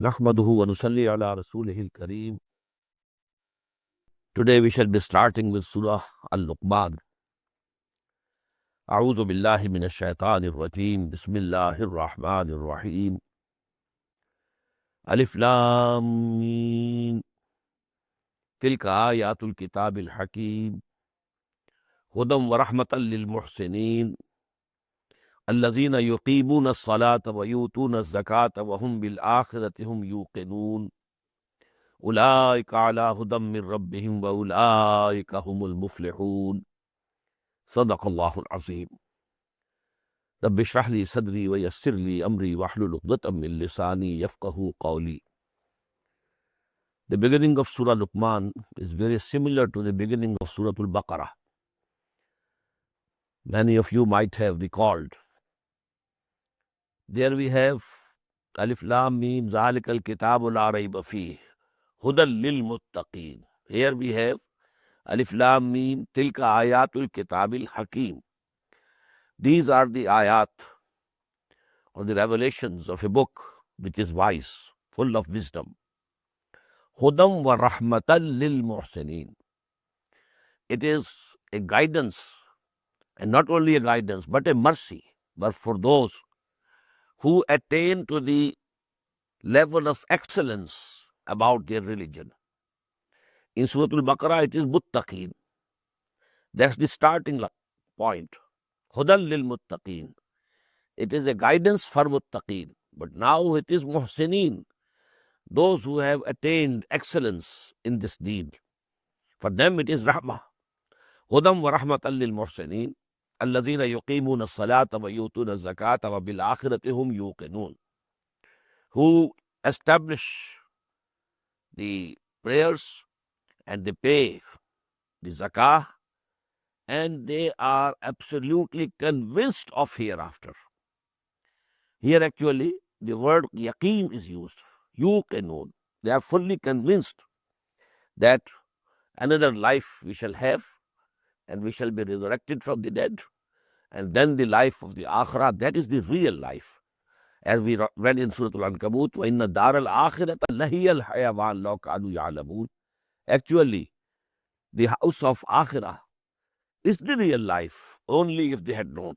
Nahmaduhu wa nusalli ala rasulihil kareem. Today we shall be starting with Surah Al-Luqman. A'udhu billahi minash shaitanir rajim. Bismillahir rahmanir rahim. Alif Lam Mim. Tilka ayatul kitabil hakim. Hudan wa rahmatan lil muhsinin. الذين يقيمون الصلاة ويؤتون الزكاة وهم بالآخرة هم يوقنون أولئك على هدى من ربهم وأولئك هم المفلحون صدق الله العظيم. رب اشرح لي صدري ويسر لي أمري واحلل عقدة من لساني يفقهوا قولي. The beginning of Surah Luqman is very similar to the beginning of Surah Al-Baqarah. Many of you might have recalled. There we have Alif Lam Mim Zalikal Kitabu La Rayba Fih Hudan lil Muttaqeen. Here we have Alif Lam Mim Tilka Ayatul Kitabil Hakim. These are the ayat or the revelations of a book which is wise, full of wisdom. Hudam wa rahmatan lil muhsinin. It is a guidance, and not only a guidance, but a mercy, but for those who attain to the level of excellence about their religion. In Surah Al-Baqarah, it is muttaqeen. That's the starting point. Hudan lil muttaqeen. It is a guidance for muttaqeen. But now it is muhsinin, those who have attained excellence in this deed. For them it is rahmah. Hudam wa rahmatan lil muhsinin. الذين يقيمون الصلاة ويؤتون الزكاة وبالآخرة هم يوقنون. Who establish the prayers and they pay the zakah, and they are absolutely convinced of hereafter. Here actually the word yaqeen is used. Yuqinun. They are fully convinced that another life we shall have, and we shall be resurrected from the dead, and then the life of the akhirah, that is the real life. As we read in Surah Al-Ankabut, وَإِنَّ الدَّارَ الْآخِرَةَ لَهِيَ الْحَيَوَانُ لَوْ كَانُوا يَعْلَمُونَ. Actually, the house of akhirah is the real life, only if they had known.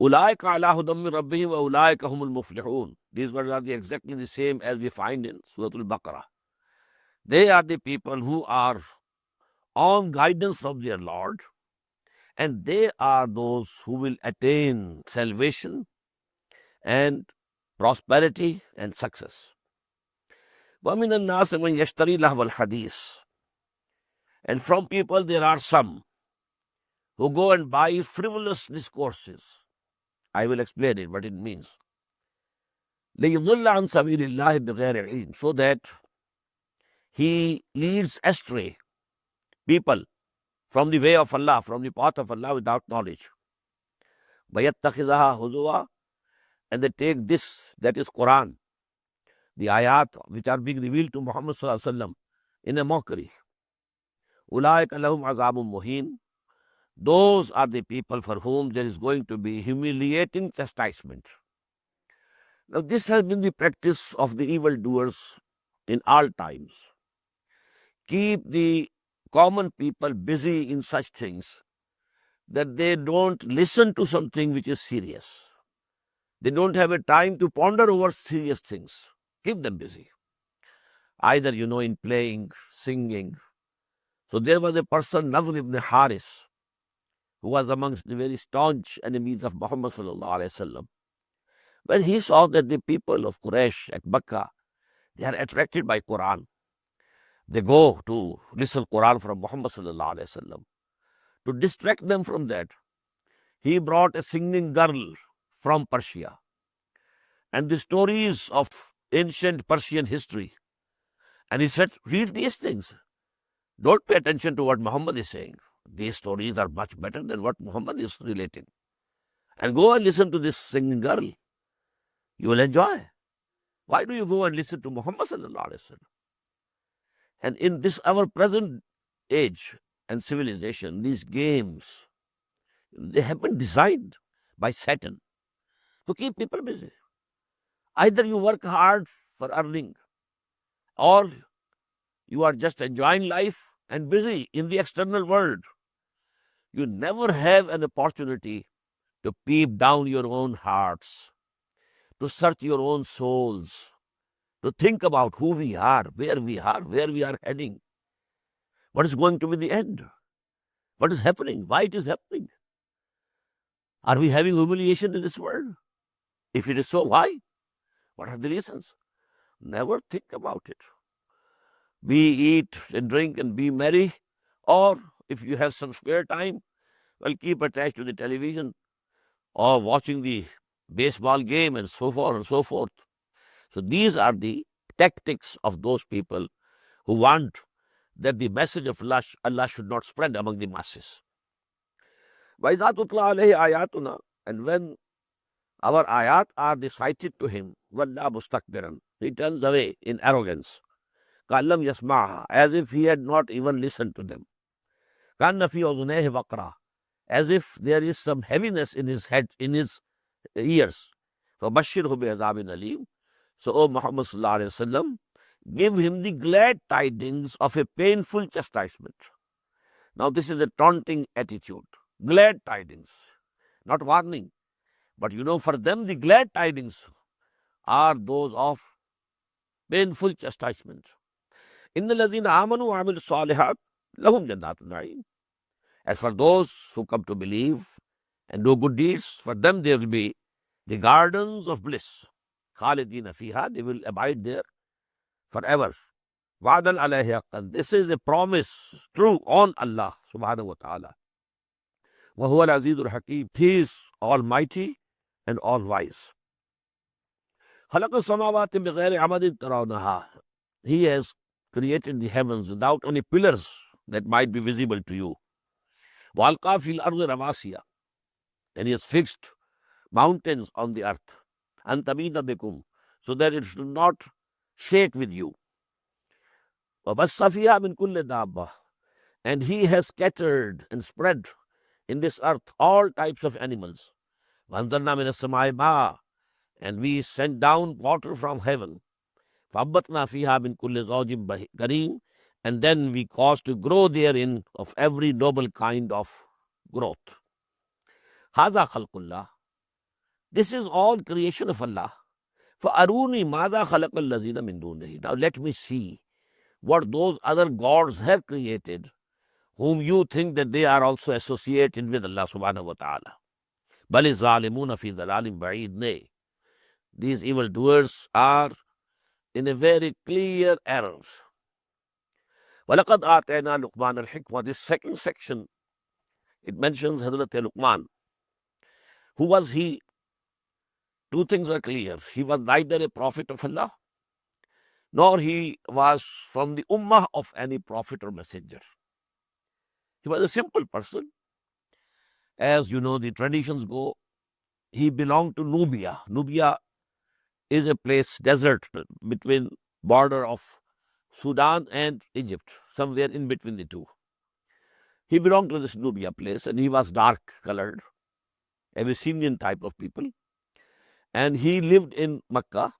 أُولَٰئِكَ عَلَىٰ هُدًى مِّن رَّبِّهِمْ وَأُولَٰئِكَ هُمُ الْمُفْلِحُونَ. These words are exactly the same as we find in Surah Al-Baqarah. They are the people who are on guidance from their Lord, and they are those who will attain salvation and prosperity and success. وَمِنَ النَّاسِ مَنْ يَشْتَرِي لَهْوَ الْحَدِيثِ. And from people there are some who go and buy frivolous discourses. I will explain it, what it means. لِيُضِلَّ عَنْ سَبِيلِ اللَّهِ بِغَيْرِ عِلْمٍ. So that he leads astray people from the way of Allah, from the path of Allah without knowledge. وَيَتَّخِذَهَا هُزُوًا. And they take this, that is Quran, the ayat which are being revealed to Muhammad sallallahu alaihi wasallam, in a mockery. أُولَٰئِكَ لَهُمْ عَذَابٌ مُهِينٌ. Those are the people for whom there is going to be humiliating chastisement. Now this has been the practice of the evildoers in all times. Keep the common people busy in such things that they don't listen to something which is serious. They don't have a time to ponder over serious things. Keep them busy. Either, in playing, singing. So there was a person, Nadr ibn Haris, who was amongst the very staunch enemies of Muhammad sallallahu alaihi wasallam. When he saw that the people of Quraysh at Makkah, they are attracted by Quran. They go to listen Quran from Muhammad sallallahu alaihi wasallam. To distract them from that, he brought a singing girl from Persia. And the stories of ancient Persian history. And he said, read these things. Don't pay attention to what Muhammad is saying. These stories are much better than what Muhammad is relating. And go and listen to this singing girl. You will enjoy. Why do you go and listen to Muhammad sallallahu alaihi wasallam? And in this our present age and civilization, these games, they have been designed by Satan to keep people busy. Either you work hard for earning, or you are just enjoying life and busy in the external world. You never have an opportunity to peep down your own hearts, to search your own souls, to think about who we are, where we are heading, what is going to be the end, what is happening, why it is happening. Are we having humiliation in this world? If it is so, why? What are the reasons? Never think about it. We eat and drink and be merry, or if you have some spare time, well, keep attached to the television or watching the baseball game and so forth and so forth. So these are the tactics of those people who want that the message of Allah should not spread among the masses. وَإِذَا تُتْلَى عَلَيْهِ آيَاتُنَا, and when our ayat are recited to him, وَلَّى مُسْتَكْبِرًا, he turns away in arrogance. كَأَلَّمْ يَسْمَعْهَا, as if he had not even listened to them. كَأَنَّ فِي أُذُنَيْهِ وَقْرًا, as if there is some heaviness in his head, in his ears. فَبَشِّرْهُ بِعَذَابٍ أَلِيمٍ. So, O Muhammad sallallahu alaihi wasallam, give him the glad tidings of a painful chastisement. Now, this is a taunting attitude. Glad tidings, not warning. But you know, for them, the glad tidings are those of painful chastisement. إِنَّ الَّذِينَ آمَنُوا وَعَمِلُوا الصَّالِحَاتِ لَهُمْ جَنَّاتُ النَّعِيمِ. As for those who come to believe and do good deeds, for them there will be the gardens of bliss. خَالِدِينَ فِيهَا, they will abide there forever. وَعْدًا عَلَيْهِ حَقًّا, this is a promise true on Allah subhanahu wa ta'ala. وَهُوَ الْعَزِيزُ الْحَكِيمُ, he is almighty and all wise. خَلَقَ السَّمَاوَاتِ بِغَيْرِ عَمَدٍ تَرَوْنَهَا, he has created the heavens without any pillars that might be visible to you. وَأَلْقَى فِي الْأَرْضِ رَوَاسِيَ, and he has fixed mountains on the earth. أَن تَمِيدَ بِكُمْ, so that it should not shake with you. وَبَثَّ فِيهَا مِن كُلِّ دَابَّةٍ, and he has scattered and spread in this earth all types of animals. وَأَنزَلْنَا مِنَ السَّمَاءِ مَاءً, and we sent down water from heaven. فَأَنبَتْنَا فِيهَا مِن كُلِّ زَوْجٍ كَرِيمٍ, and then we caused to grow therein of every noble kind of growth. هَذَا خَلْقُ اللَّهِ, this is all creation of Allah. فَأَرُونِي مَاذَا خَلَقَ الَّذِينَ مِن دُونِهِ, now let me see what those other gods have created, whom you think that they are also associated with Allah subhanahu wa ta'ala. بَلِ الظَّالِمُونَ فِي ضَلَالٍ بَعِيدٍ, nay, these evildoers are in a very clear error. وَلَقَدْ آتَيْنَا لُقْمَانَ الْحِكْمَةَ, this second section, it mentions Hazrat Luqman. Who was he? Two things are clear. He was neither a prophet of Allah, nor he was from the ummah of any prophet or messenger. He was a simple person. As you know, the traditions go, he belonged to Nubia. Nubia is a place, desert, between border of Sudan and Egypt, somewhere in between the two. He belonged to this Nubia place, and he was dark-colored, Abyssinian type of people. And he lived in Makkah,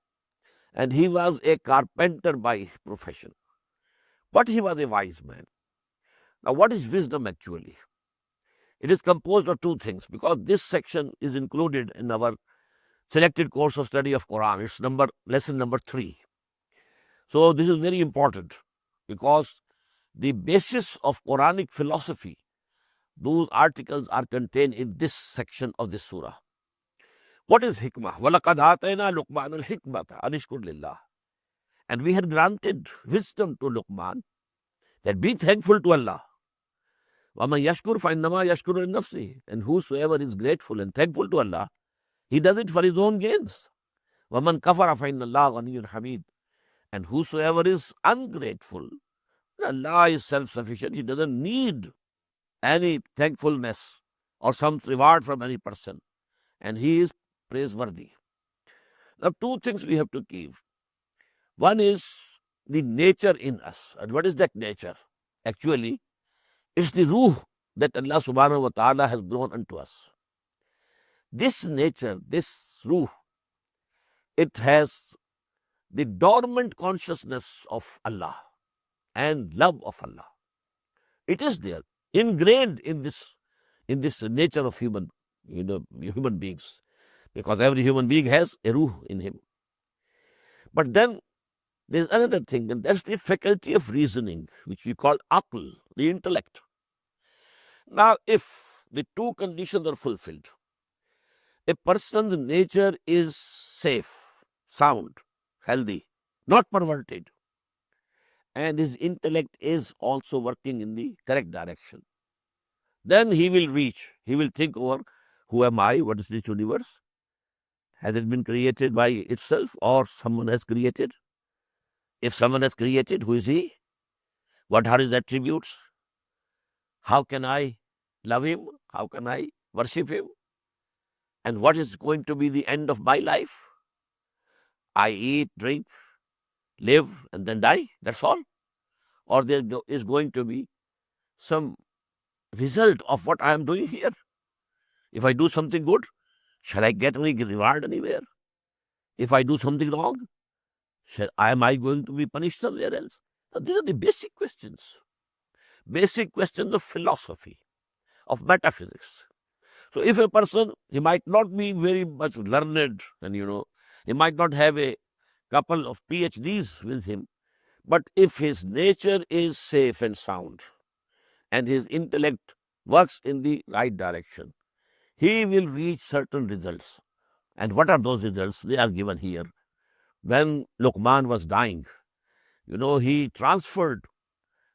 and he was a carpenter by profession. But he was a wise man. Now, what is wisdom actually? It is composed of two things, because this section is included in our selected course of study of Quran. It's lesson number 3. So this is very important, because the basis of Quranic philosophy, those articles are contained in this section of this surah. What is hikmah? وَلَقَدْ آتَيْنَا لُقْمَانَ الْحِكْمَةَ أَنِ اشْكُرْ لِلَّهِ, and we had granted wisdom to Luqman, that be thankful to Allah. وَمَنْ يَشْكُرْ فَإِنَّمَا يَشْكُرُ لِنَفْسِهِ, and whosoever is grateful and thankful to Allah, he does it for his own gains. وَمَنْ كَفَرَ فَإِنَّ اللَّهَ غَنِيٌّ حَمِيدٌ, and whosoever is ungrateful, Allah is self-sufficient. He doesn't need any thankfulness or some reward from any person, and he is praiseworthy. Now, two things we have to keep. One is the nature in us. And what is that nature? Actually, it's the ruh that Allah subhanahu wa ta'ala has grown unto us. This nature, this ruh, it has the dormant consciousness of Allah and love of Allah. It is there, ingrained in this nature of human beings, because every human being has a ruh in him. But then there's another thing, and that's the faculty of reasoning, which we call aql, the intellect. Now, if the two conditions are fulfilled, a person's nature is safe, sound, healthy, not perverted, and his intellect is also working in the correct direction, then he will think over, who am I? What is this universe? Has it been created by itself or someone has created? If someone has created, who is he? What are his attributes? How can I love him? How can I worship him? And what is going to be the end of my life? I eat, drink, live, and then die. That's all. Or there is going to be some result of what I am doing here. If I do something good, shall I get any reward anywhere? If I do something wrong, am I going to be punished somewhere else? Now, these are the basic questions of philosophy, of metaphysics. So if a person, he might not be very much learned, and he might not have a couple of PhDs with him, but if his nature is safe and sound, and his intellect works in the right direction, he will reach certain results. And what are those results? They are given here. When Luqman was dying, he transferred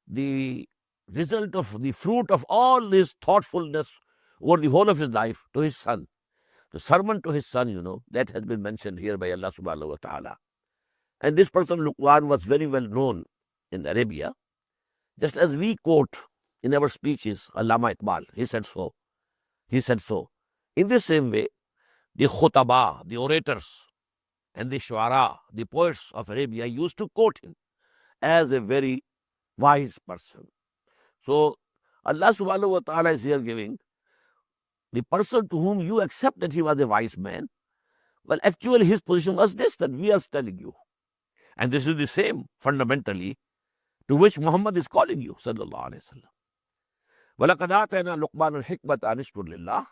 the result of the fruit of all his thoughtfulness over the whole of his life to his son. The sermon to his son, that has been mentioned here by Allah subhanahu wa ta'ala. And this person, Luqman, was very well known in Arabia. Just as we quote in our speeches, Allama Iqbal, he said so. He said so. In the same way, the khutaba, the orators, and the shuara, the poets of Arabia, used to quote him as a very wise person. So Allah subhanahu wa ta'ala is here giving the person to whom you accept that he was a wise man. Well, actually his position was this, that we are telling you. And this is the same fundamentally to which Muhammad is calling you, sallallahu alayhi wa sallam. وَلَقَدْ آتَيْنَا لُقْمَانَ الْحِكْمَةَ أَنِ اشْكُرْ لِلَّهِ.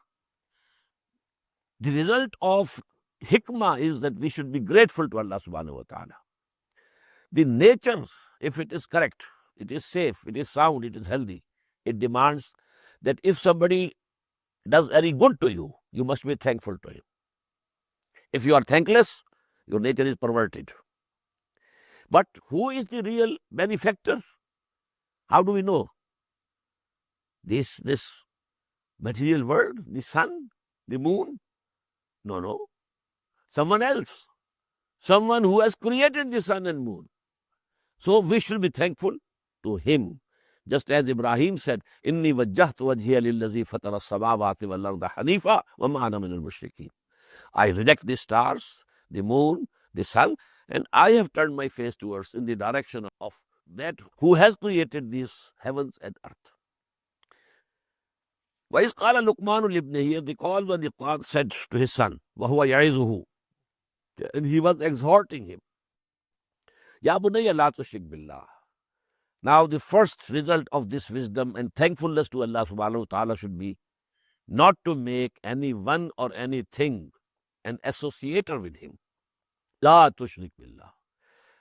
The result of hikmah is that we should be grateful to Allah subhanahu wa ta'ala. The nature, if it is correct, it is safe, it is sound, it is healthy, it demands that if somebody does any good to you, you must be thankful to him. If you are thankless, your nature is perverted. But who is the real benefactor? How do we know? This material world, the sun, the moon? No. Someone else. Someone who has created the sun and moon. So we should be thankful to him. Just as Ibrahim said, Inni wajjahtu wajhiya lillazi fatara as-samawati wal arda hanifa wa ma ana minal mushrikeen. I reject the stars, the moon, the sun, and I have turned my face towards in the direction of that who has created these heavens and earth. وَإِذْ قَالَ لُقْمَانُ لِابْنِهِ, recall when Luqman said to his son, وَهُوَ يَعِظُهُ, and he was exhorting him, يَا بُنَيَّ لَا تُشْرِكْ بِاللَّهِ. Now the first result of this wisdom and thankfulness to Allah subhanahu wa ta'ala should be not to make anyone or anything an associator with him. La tushrik billah.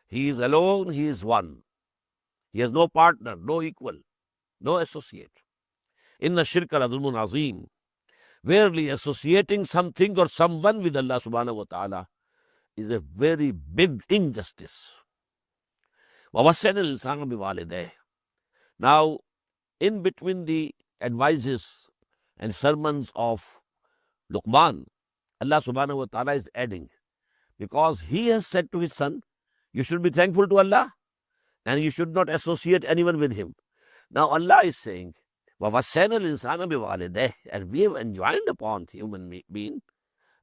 He is alone, he is one. He has no partner, no equal, no associate. Inna shirka la zulmun azim. Verily, associating something or someone with Allah subhanahu wa ta'ala is a very big injustice. وَوَصَّيْنَا الْإِنسَانَ بِوَالِدَيْهِ. Now, in between the advices and sermons of Luqman, Allah subhanahu wa ta'ala is adding, because he has said to his son, you should be thankful to Allah and you should not associate anyone with him. Now Allah is saying, وَوَصَّيْنَا الْإِنسَانَ بِوَالِدَيْهِ, and we have enjoined upon human being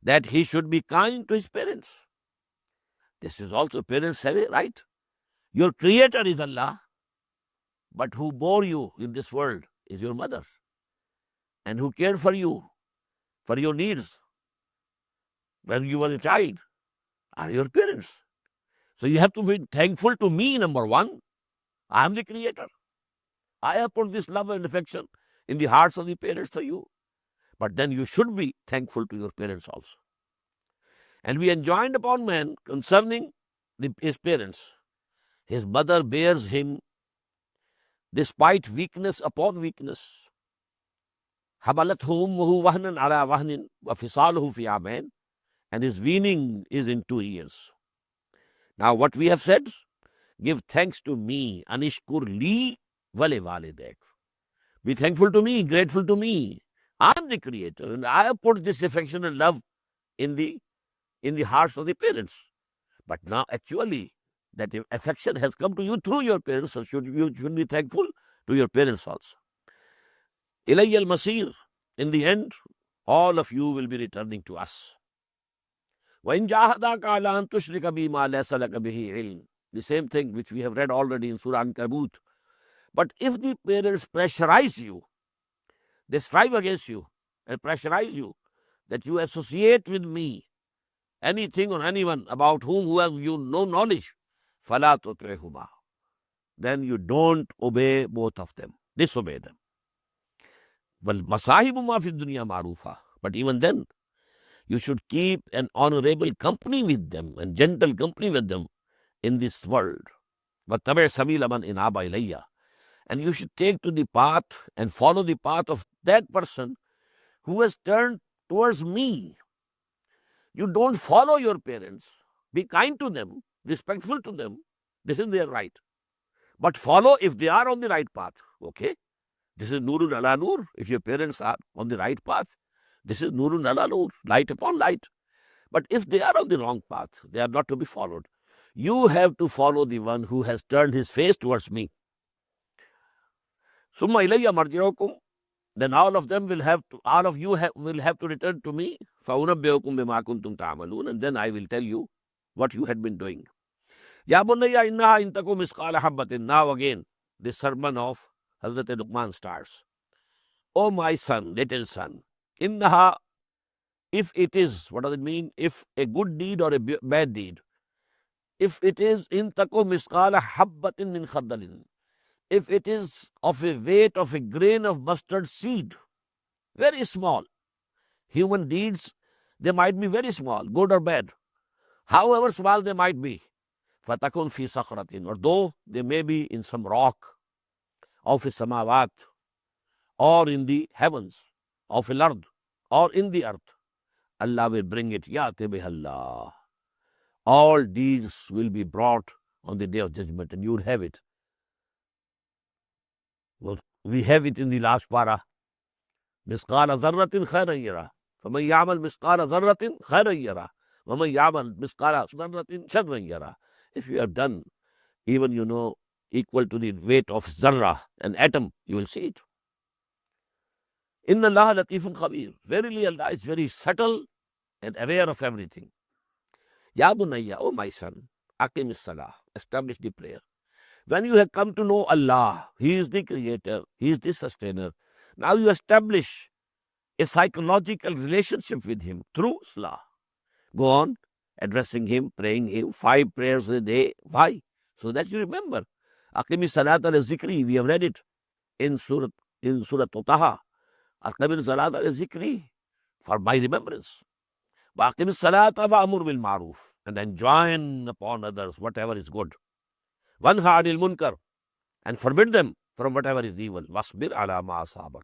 that he should be kind to his parents. This is also parents have a right. Your creator is Allah, but who bore you in this world is your mother, and who cared for you, for your needs when you were a child. are your parents. So you have to be thankful to me, number one. I am the creator. I have put this love and affection in the hearts of the parents for you. But then you should be thankful to your parents also. And we enjoined upon man concerning his parents. His mother bears him despite weakness upon weakness. حَمَلَتْهُ أُمُّهُ وَهْنًا عَلَى وَهْنٍ وَفِصَالُهُ فِي عَامَيْنِ, and his weaning is in 2 years. Now what we have said, give thanks to me, anishkur li wale walidek. Be thankful to me, grateful to me. I am the creator, and I have put this affection and love in the hearts of the parents. But now actually that affection has come to you through your parents, so you should be thankful to your parents also. Ilayya al-masir, in the end, all of you will be returning to us. وَإِنْ جَاهَدَاكَ عَلَىٰ أَن تُشْرِكَ بِي مَا لَيْسَ لَكَ بِهِ عِلْمٌ. The same thing which we have read already in Surah Ankabut. But if the parents pressurize you, they strive against you and pressurize you that you associate with me anything or anyone about who have you no knowledge, فَلَا تُطِعْهُمَا, then you don't obey both of them, disobey them. وَالْمَصَاحِبُ مَا فِي الدُّنْيَا مَعْرُوفًا, but even then, you should keep an honorable company with them and gentle company with them in this world. وَاتَّبِعْ سَبِيلَ مَنْ أَنَابَ إِلَيَّ, and you should take to the path and follow the path of that person who has turned towards me. You don't follow your parents. Be kind to them, respectful to them. This is their right. But follow if they are on the right path. Okay? This is Nurun ala Nur. If your parents are on the right path, this is Nurun ala Nur, light upon light. But if they are on the wrong path, they are not to be followed. You have to follow the one who has turned his face towards me. Summa ilayya marji'ukum, then all of them will have to, all of you will have to return to me. فَأُنَبِّئُكُم بِمَا كُنتُمْ تَعْمَلُونَ, and then I will tell you what you had been doing. Ya bunayya innaha in taku misqala habbatin. Now again, the sermon of Hazrat Luqman starts. Oh my son, little son, innaha, if it is, what does it mean? If a good deed or a bad deed, if it is in taku misqala habbatin min khardalin, if it is of a weight of a grain of mustard seed, very small. Human deeds, they might be very small, good or bad. However small they might be. فَتَكُنْ فِي صَخْرَةٍ, or though they may be in some rock, of a samawat, or in the heavens, of a ard, or in the earth. Allah will bring it. Ya'ti biha Allah. All deeds will be brought on the day of judgment, and you will have it. Well, we have it in the last para. مِثْقَالَ ذَرَّةٍ خَيْرًا يَرَهُ فَمَنْ يَعْمَلْ مِثْقَالَ ذَرَّةٍ خَيْرًا يَرَهُ وَمَنْ يَعْمَلْ مِثْقَالَ ذَرَّةٍ شَرًّا يَرَهُ. If you have done even, equal to the weight of zarra, an atom, you will see it. Inna Allah latifun khabir. Verily Allah is very subtle and aware of everything. Ya bunayya, oh my son, aqim salah, establish the prayer. When you have come to know Allah, He is the creator, He is the sustainer, now you establish a psychological relationship with Him through salah. Go on addressing Him, praying Him, 5 prayers a day. Why? So that you remember. Aqimi salat al-zikri, we have read it in Surah Taha. Aqimi salat al-zikri, for my remembrance. Aqimi salat wa-amur bil ma'ruf, and enjoin upon others whatever is good. Wanha anil munkar, and forbid them from whatever is evil. Wasbir ala ma asabak.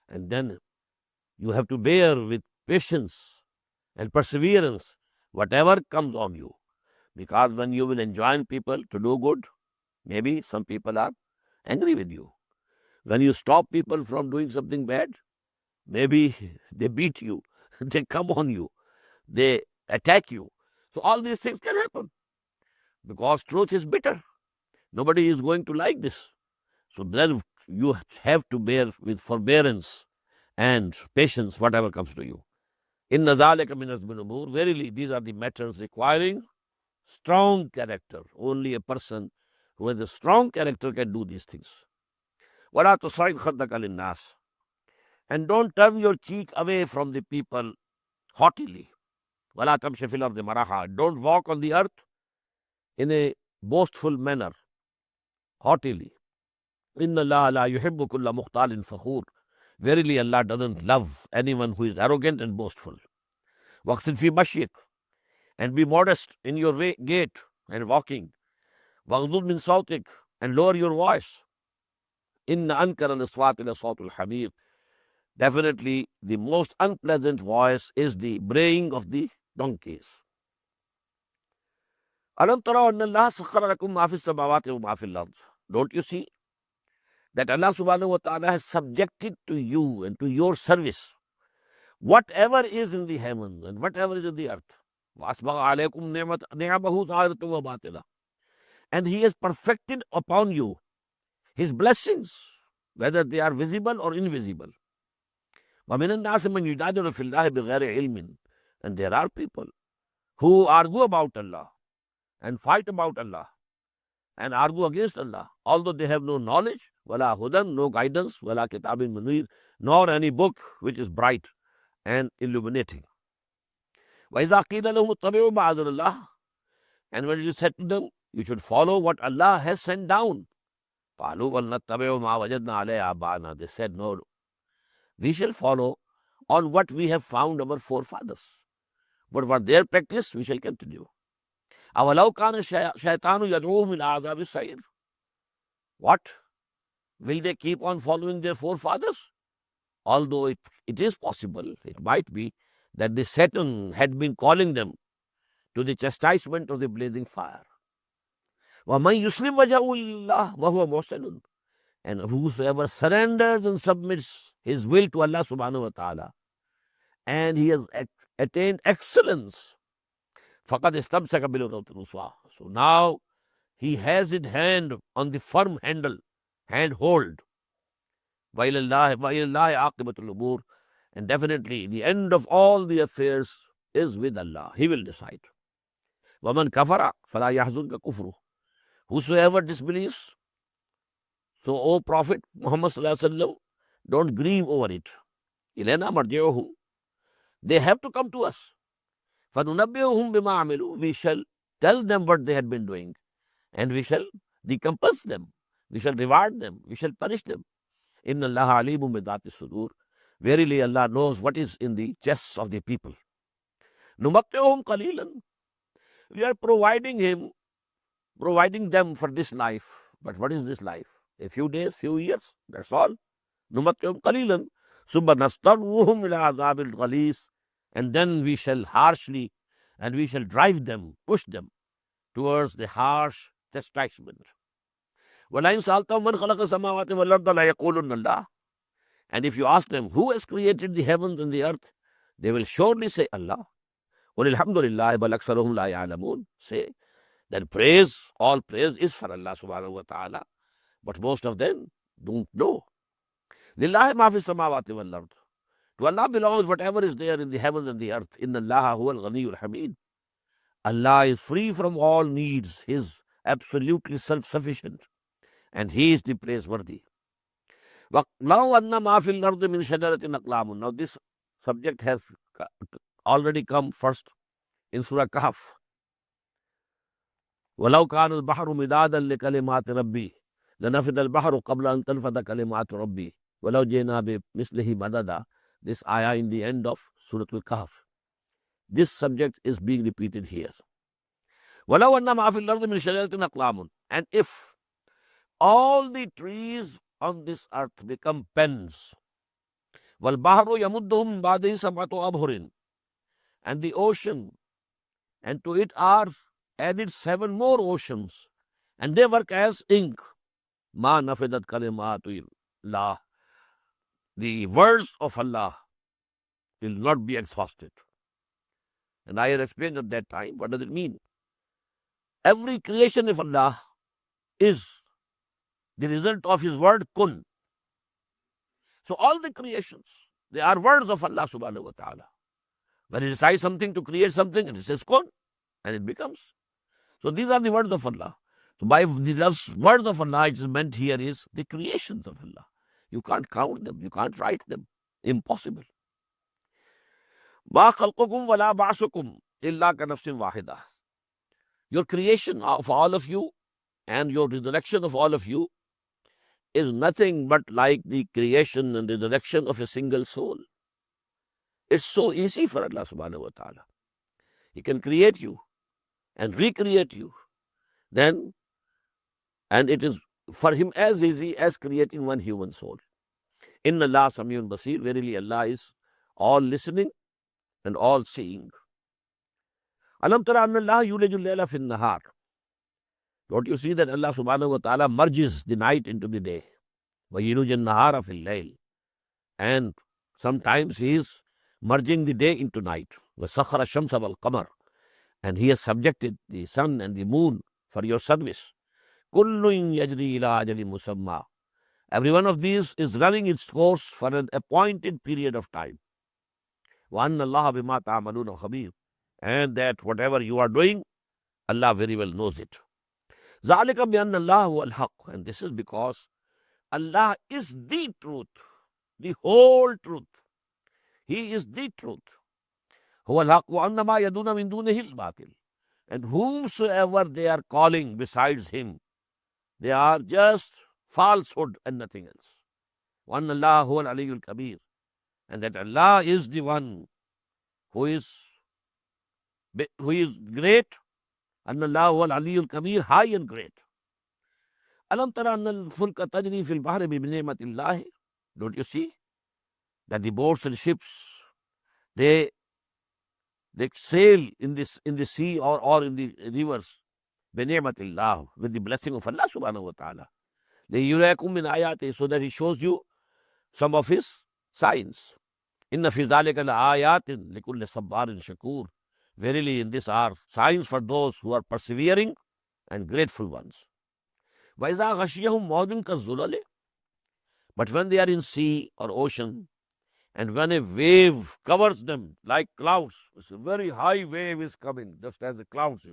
And then you have to bear with patience and perseverance whatever comes on you. Because when you will enjoin people to do good, maybe some people are angry with you. When you stop people from doing something bad, maybe they beat you, they come on you, they attack you. So all these things can happen because truth is bitter. Nobody is going to like this. So then you have to bear with forbearance and patience whatever comes to you. Inna dhalika min azmi al-umur. Verily, these are the matters requiring strong character. Only a person who has a strong character can do these things. وَلَا تُصَعِدْ خَدَّكَ لِلنَّاسِ. And don't turn your cheek away from the people haughtily. وَلَا تَمْشِ فِي الْأَرْضِ مَرَحًا. Don't walk on the earth in a boastful manner, haughtily. إِنَّ اللَّهَ لَا يُحِبُّ كُلَّ مُخْتَالٍ فَخُورٍ. Verily Allah doesn't love anyone who is arrogant and boastful. وَاقْصِدْ فِي مَشْيِكَ. And be modest in your way, gait and walking. وَاغْضُضْ مِنْ صَوْتِكَ. And lower your voice. إِنَّ أَنْكَرَ الْأَصْوَاتِ لَصَوْتُ الْحَمِيرِ. Definitely, the most unpleasant voice is the braying of the donkeys. أَلَمْ تَرَوْا أَنَّ اللَّهَ سَخَّرَ لَكُم مَا فِي السَّمَاوَاتِ وَمَا فِي الْأَرْضِ. Don't you see that Allah subhanahu wa ta'ala has subjected to you and to your service whatever is in the heavens and whatever is in the earth. وَأَسْبَغَ عَلَيْكُمْ نِعَمَهُ ظَاهِرَةً وَبَاطِنَةً. And He has perfected upon you His blessings, whether they are visible or invisible. وَمِنَ النَّاسِ مَنْ يُجَادِلُ فِي اللَّهِ بِغَيْرِ عِلْمٍ. And there are people who argue about Allah and fight about Allah and argue against Allah, although they have no knowledge, wala hudan, no guidance, wala kitabin munir, nor any book which is bright and illuminating. وَإِذَا قِيلَ لَهُمُ اتَّبِعُوا مَا أَنزَلَ اللَّهُ. And when you said to them, you should follow what Allah has sent down. قَالُوا بَلْ نَتَّبِعُ مَا وَجَدْنَا عَلَيْهِ آبَاءَنَا. They said, no, we shall follow on what we have found our forefathers. But what their practice, we shall continue. أَوَلَوْ كَانَ الشَّيْطَانُ يَدْعُوهُمْ إِلَىٰ عَذَابِ السَّعِيرِ. What? Will they keep on following their forefathers? Although it is possible, it might be, that the Satan had been calling them to the chastisement of the blazing fire. وَمَنْ يُسْلِمْ وَجْهَهُ لِلَّهِ وَهُوَ مُحْسِنٌ. And whosoever surrenders and submits his will to Allah subhanahu wa ta'ala, and he has attained excellence, فَقَدْ اسْتَمْسَكَ بِالْعُرْوَةِ الْوُثْقَىٰ. So now he has his hand on the firm handle, handhold. وَإِلَى اللَّهِ عَاقِبَةُ الْأُمُورِ. And definitely the end of all the affairs is with Allah. He will decide. وَمَنْ كَفَرَ فَلَا يَحْزُنْكَ كُفْرُهُ. Whosoever disbelieves, so O Prophet Muhammad sallallahu alaihi wasallam, don't grieve over it. إِلَيْنَا مَرْجِعُهُمْ. They have to come to us. فَنُنَبِّئُهُمْ بِمَا عَمِلُوا. We shall tell them what they had been doing, and we shall recompense them. We shall reward them. We shall punish them. إِنَّ اللَّهَ عَلِيمٌ بِذَاتِ الصُّدُورِ. Verily Allah knows what is in the chests of the people. نُمَتِّعُهُمْ قَلِيلًا. We are providing them for this life. But what is this life? A few days, few years, that's all. نُمَتِّعُهُمْ قَلِيلًا ثُمَّ نَضْطَرُّهُمْ إِلَىٰ عَذَابِ الْغَلِيظِ. And then we shall harshly, and we shall drive them, push them towards the harsh chastisement. وَلَئِنْ سَأَلْتَهُمْ مَنْ خَلَقَ السَّمَاوَاتِ وَالْأَرْضَ لَيَقُولُنَّ اللَّهُ. And if you ask them, who has created the heavens and the earth, they will surely say, Allah. قُلِ الْحَمْدُ لِلَّهِ بَلْ أَكْثَرُهُمْ لَا يَعْلَمُونَ. Say that praise, all praise is for Allah subhanahu wa ta'ala, but most of them don't know. لِلَّهِ مَا فِي السَّمَاوَاتِ وَالْأَرْضِ. To Allah belongs whatever is there in the heavens and the earth. إِنَّ اللَّهَ هُوَ الْغَنِيُّ الْحَمِيدُ. Allah is free from all needs. He is absolutely self-sufficient, and He is the praiseworthy. وَلَوْ أَنَّ مَا فِي الْأَرْضِ مِنْ شَجَرَةٍ أَقْلَامٌ. Now this subject has already come first in Surah Kahf. وَلَوْ كَانَ الْبَحْرُ مِدَادًا لِكَلِمَاتِ رَبِّي لَنَفِدَ الْبَحْرُ قَبْلَ أَنْ تَنْفَدَ كَلِمَاتُ رَبِّي وَلَوْ جِئْنَا بِمِثْلِهِ مَدَدًا. This ayah in the end of Surah Al-Kahf. This subject is being repeated here. وَلَوْ أَنَّ مَا فِي الْأَرْضِ مِنْ شَجَرَةٍ أَقْلَامٌ. And if all the trees on this earth become pens, وَالْبَحْرُ يَمُدُّهُ مِنْ بَعْدِهِ سَبْعَةُ أَبْحُرٍ. And the ocean, and to it are added 7 more oceans, and they work as ink. مَا نَفِدَتْ كَلِمَاتُ اللَّهِ. The words of Allah will not be exhausted. And I had explained at that time, what does it mean? Every creation of Allah is the result of His word kun. So all the creations, they are words of Allah subhanahu wa ta'ala. When He decides something to create something, and He says kun, and it becomes. So these are the words of Allah. So by the words of Allah, it is meant here is the creations of Allah. You can't count them, you can't write them. Impossible. مَا خَلْقُكُمْ وَلَا بَعْثُكُمْ. illa ka nafsin wahida. Your creation of all of you and your resurrection of all of you is nothing but like the creation and resurrection of a single soul. It's so easy for Allah subhanahu wa ta'ala. He can create you and recreate you. Then, and it is for him as easy as creating one human soul. Inna Allah Samiyun Basir, verily Allah is all listening and all seeing. Alam tara anna Allah yulijul layla fin nahar. Don't you see that Allah subhanahu wa ta'ala merges the night into the day? Wa yulujul nahara fil layl. And sometimes he is merging the day into night. Wa sakhara shamsa wal qamar. And he has subjected the sun and the moon for your service. Kullun yajri ila ajali musamma. Every one of these is running its course for an appointed period of time. Wa anna Allah bima ta'amaluna khabir. And that whatever you are doing, Allah very well knows it. ذَلِكَ بِأَنَّ اللَّهَ هُوَ الْحَقُّ. And this is because Allah is the truth, the whole truth. He is the truth. هُوَ الْحَقُّ وَأَنَّ مَا يَدُونَ مِن دُونِهِ الْبَاطِلِ. And whomsoever they are calling besides him, they are just falsehood and nothing else. وَأَنَّ اللَّهَ هُوَ الْعَلِيُّ الْكَبِيرُ. And that Allah is the one who is great. أَنَّ اللَّهَ هُوَ الْعَلِيُّ الْكَبِيرُ, high and great. أَلَمْ تَرَ أَنَّ الْفُلْكَ تَجْرِي فِي الْبَحْرِ بِنِعْمَةِ اللَّهِ. Don't you see that the boats and ships, they sail in the sea or in the rivers, بِنِعْمَةِ اللَّهِ, with the blessing of Allah subhanahu wa ta'ala. لِيُرِيكُم مِّنْ آيَاتِهِ, so that he shows you some of his signs. إِنَّ فِي ذَلِكَ لَآيَاتٍ لِكُلِّ صَبَّارٍ شَكُورٍ. Verily in this are signs for those who are persevering and grateful ones. وَإِذَا غَشِيَهُمْ مَوْجٌ كَالظُّلَلِ. But when they are in sea or ocean, and when a wave covers them like clouds, it's a very high wave is coming, just as the clouds,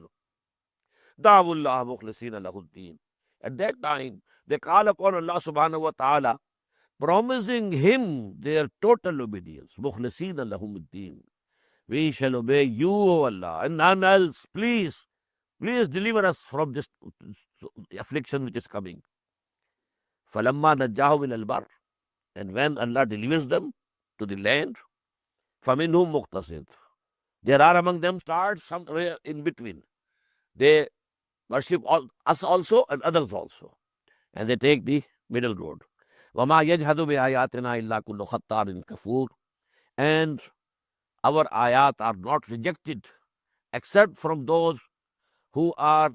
دَعَوُا اللَّهَ مُخْلِصِينَ لَهُ الدِّينَ. At that time, they call upon Allah subhanahu wa ta'ala, promising him their total obedience. مُخْلِصِينَ لَهُمُ الدِّينَ. We shall obey you, O Allah, and none else. Please deliver us from this affliction which is coming. فَلَمَّا نَجَّاهُمْ إِلَى الْبَرِّ. And when Allah delivers them to the land, فَمِنْهُمْ مُقْتَصِدٌ. There are among them stars somewhere in between. They worship us also and others also. And they take the middle road. وَمَا يَجْهَدُ بِآيَاتِنَا إِلَّا كُلُّ خَطَّارٍ كَفُورٍ. And our ayat are not rejected except from those who are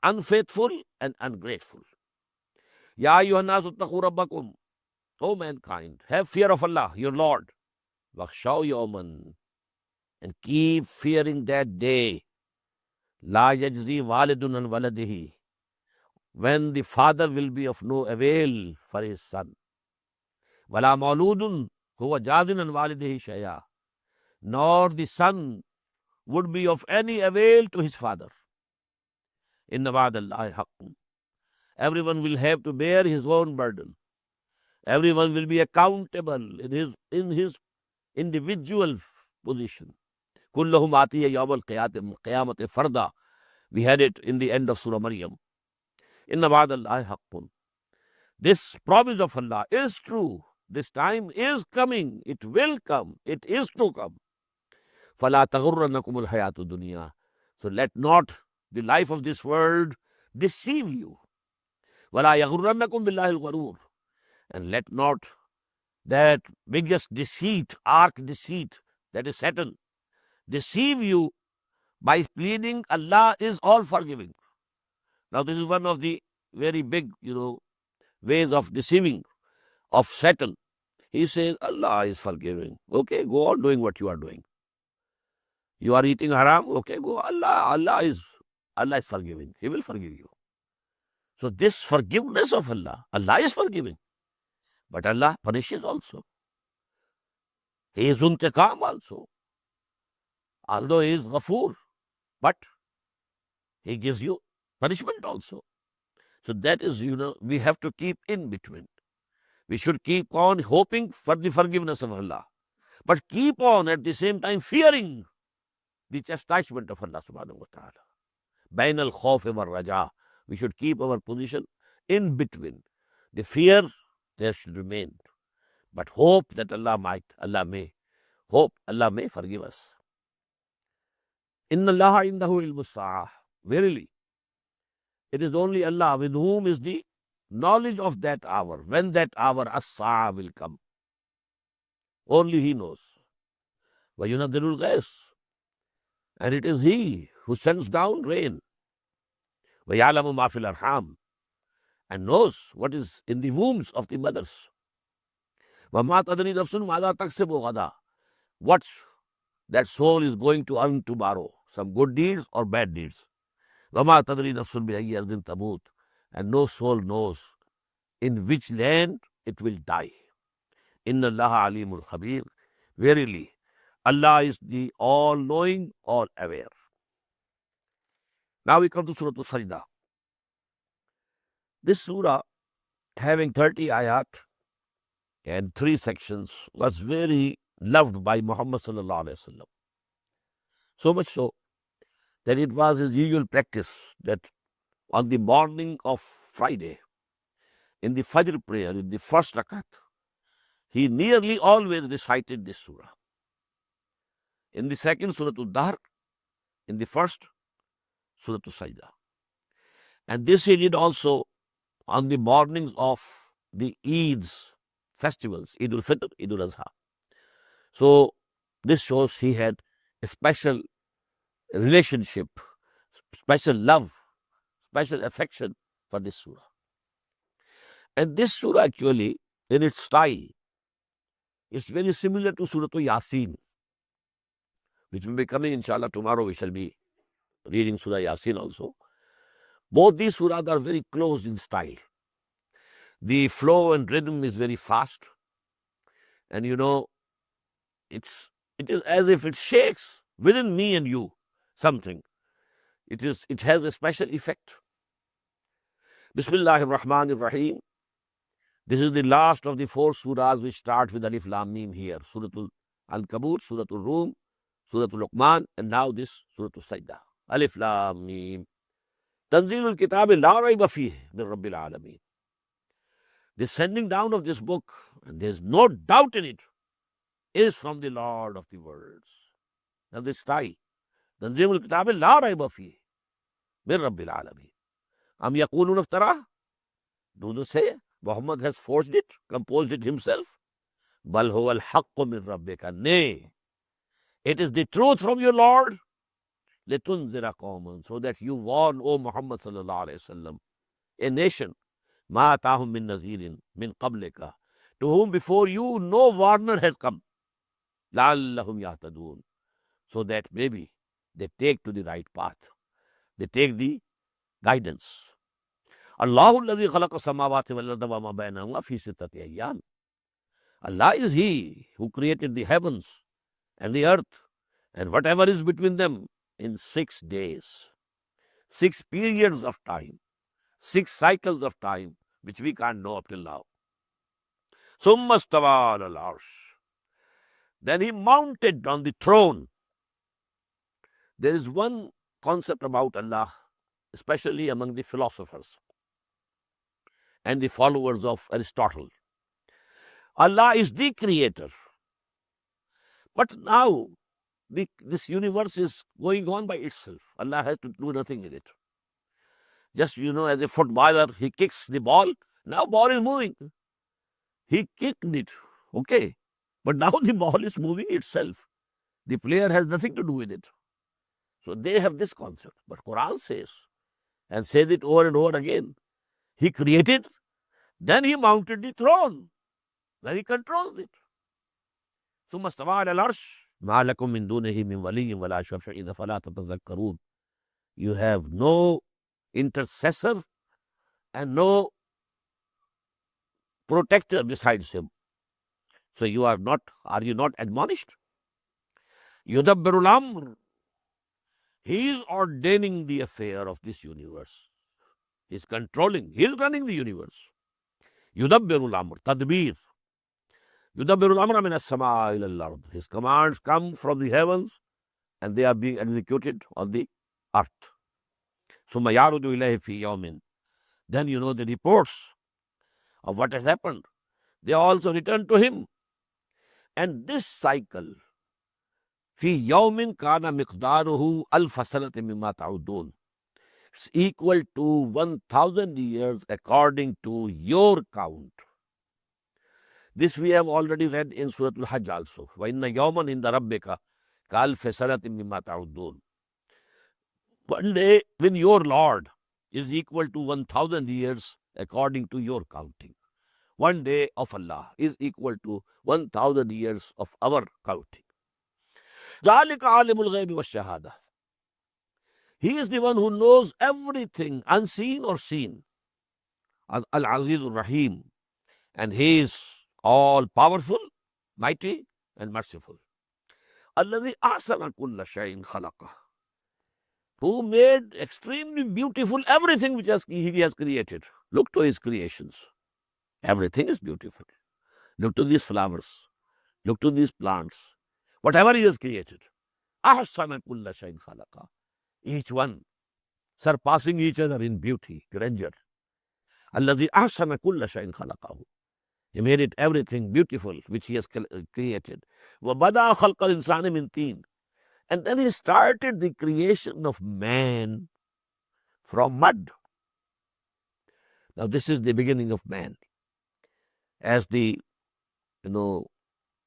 unfaithful and ungrateful. Ya ayyuhan nasu ittaqu rabbakum. O mankind, have fear of Allah, your Lord. Wakhshaw yawman. And keep fearing that day. La yajzi walidun an waladihi. When the father will be of no avail for his son. Wala mawludun huwa jazin an walidihi shay'a. Nor the son would be of any avail to his father. Inna wa'dallahi haqqun. Everyone will have to bear his own burden. Everyone will be accountable in his individual position. Kullahum atiyya yawmal qiyamati farda. We had it in the end of Surah Maryam. Inna wa'dallahi haqqun. This promise of Allah is true. This time is coming. It will come. It is to come. فَلَا تَغُرَّنَّكُمُ الْحَيَاةُ الدُّنْيَا. So let not the life of this world deceive you. وَلَا يَغُرَّنَّكُمْ بِاللَّهِ الْغَرُورُ. And let not that biggest deceit, arch deceit, that is Satan, deceive you by pleading Allah is all forgiving. Now this is one of the very big, ways of deceiving of Satan. He says Allah is forgiving. Okay, go on doing what you are doing. You are eating haram, okay, go. Allah is forgiving. He will forgive you. So this forgiveness of Allah is forgiving. But Allah punishes also. He is Untiqam also. Although he is Ghafoor, but he gives you punishment also. So that is, we have to keep in between. We should keep on hoping for the forgiveness of Allah. But keep on at the same time fearing the chastisement of Allah subhanahu wa ta'ala. Bain al khawf wa raja. We should keep our position in between. The fear there should remain, but hope that Allah may forgive us. Inna Allah indahu ilmu sa'ah. Verily, it is only Allah with whom is the knowledge of that hour, when that hour as-sa'ah will come. Only He knows. وَيُنَزِّلُ الْغَيْثَ. And it is He who sends down rain. وَيَعْلَمُ مَا فِي الْأَرْحَامِ. And knows what is in the wombs of the mothers. وَمَا تَدْرِي نَفْسٌ مَاذَا تَكْسِبُ غَدًا. What that soul is going to earn tomorrow, some good deeds or bad deeds. وَمَا تَدْرِي نَفْسٌ بِأَيِّ أَرْضٍ تَمُوتُ. And no soul knows in which land it will die. Inna Allah alimul khabir. Verily, Allah is the all-knowing, all-aware. Now we come to Surah Al-Sajdah. This surah, having 30 ayat and 3 sections, was very loved by Muhammad sallallahu alaihi wasallam. So much so that it was his usual practice that on the morning of Friday, in the Fajr prayer, in the first rakat, he nearly always recited this surah. In the second, Surah Al-Dahr. In the first, Surah Al-Sajdah. And this he did also on the mornings of the Eid's festivals, Eid al-Fitr, Eid al-Adha. So this shows he had a special relationship, special love, special affection for this surah. And this surah actually, in its style, is very similar to Surah Yasin, which will be coming inshallah tomorrow. We shall be reading Surah Yasin also. Both these surahs are very close in style. The flow and rhythm is very fast. And you know, it is as if it shakes within me and you something. It has a special effect. Bismillahir Rahmanir Rahim. This is the last of the 4 surahs which start with Alif Lam Mim here. Surah Al-Ankabut, Surah Al-Rum, Surah Al-Luqman, and now this Surah Al-Sajdah. Alif Lam Mim. Tanzilul Kitab la rayba fihi min Rabbil Alameen. The sending down of this book, and there is no doubt in it, is from the Lord of the worlds. Now this style. Tanzilul Kitab la rayba fihi min Rabbil Alameen. Am yaqulun iftarah? Do they say Muhammad has forged it, composed it himself? Bal huwa al-haqqu min rabbika. Nay, it is the truth from your Lord. Litunzira qawman, so that you warn, O Muhammad sallallahu alaihi wasallam, a nation, ma atahum min nazirin min qablika, to whom before you no warner has come, la'allahum yahtadun, so that maybe they take to the right path, they take the guidance. Allahu alladhi khalaqa samawati wal arda wa ma bainahuma fi sittati ayyam. Allah is He who created the heavens and the earth and whatever is between them in 6 days. 6 periods of time, 6 cycles of time, which we can't know up till now. Summa stawa alal arsh. Then He mounted on the throne. There is one concept about Allah, especially among the philosophers and the followers of Aristotle. Allah is the creator. But now, this universe is going on by itself. Allah has to do nothing in it. Just, as a footballer, he kicks the ball. Now ball is moving. He kicked it. Okay. But now the ball is moving itself. The player has nothing to do with it. So they have this concept. But Quran says, and says it over and over again, He created, then He mounted the throne. Then He controls it. ثم استوى على العرش ما لكم من دونه من ولي ولا شفيع فلا تتذكرون. You have no intercessor and no protector besides Him. So are you not admonished? يدبر الأمر. He is ordaining the affair of this universe. He is controlling. He is running the universe. يدبر الأمر. تدبير. يدبر الأمر من السماء إلى الأرض. His commands come from the heavens and they are being executed on the earth. ثم يعرض إليه في يوم. Then you know the reports of what has happened. They also return to him. And this cycle, في يوم كان مقداره ألف سنة مما تعدون, is equal to 1,000 years according to your count. This we have already read in Surah Al-Hajj also. وَإِنَّ يَوْمًا عِنْدَ رَبِّكَ كَأَلْفِ سَنَةٍ مِمَّا تَعُدُّونَ. One day when your Lord is equal to 1,000 years according to your counting. One day of Allah is equal to 1,000 years of our counting. ذَلِكَ عَالِمُ الْغَيْبِ وَالشَّهَادَةِ. He is the one who knows everything, unseen or seen. Al-Aziz al-Rahim. And he is all powerful, mighty, and merciful. الَّذِي أَحْسَنَ كُلَّ شَيْءٍ خَلَقَهُ. Who made extremely beautiful everything which he has created. Look to his creations. Everything is beautiful. Look to these flowers. Look to these plants. Whatever he has created. أَحْسَنَ كُلَّ شَيْءٍ خَلَقَهُ. Each one surpassing each other in beauty, grandeur. الَّذِي أَحْسَنَ كُلَّ شَيْءٍ خَلَقَهُ. He made it everything beautiful which he has created. وَبَدَأَ خَلْقَ الْإِنسَانِ مِنْ طِينٍ. And then he started the creation of man from mud. Now this is the beginning of man. As the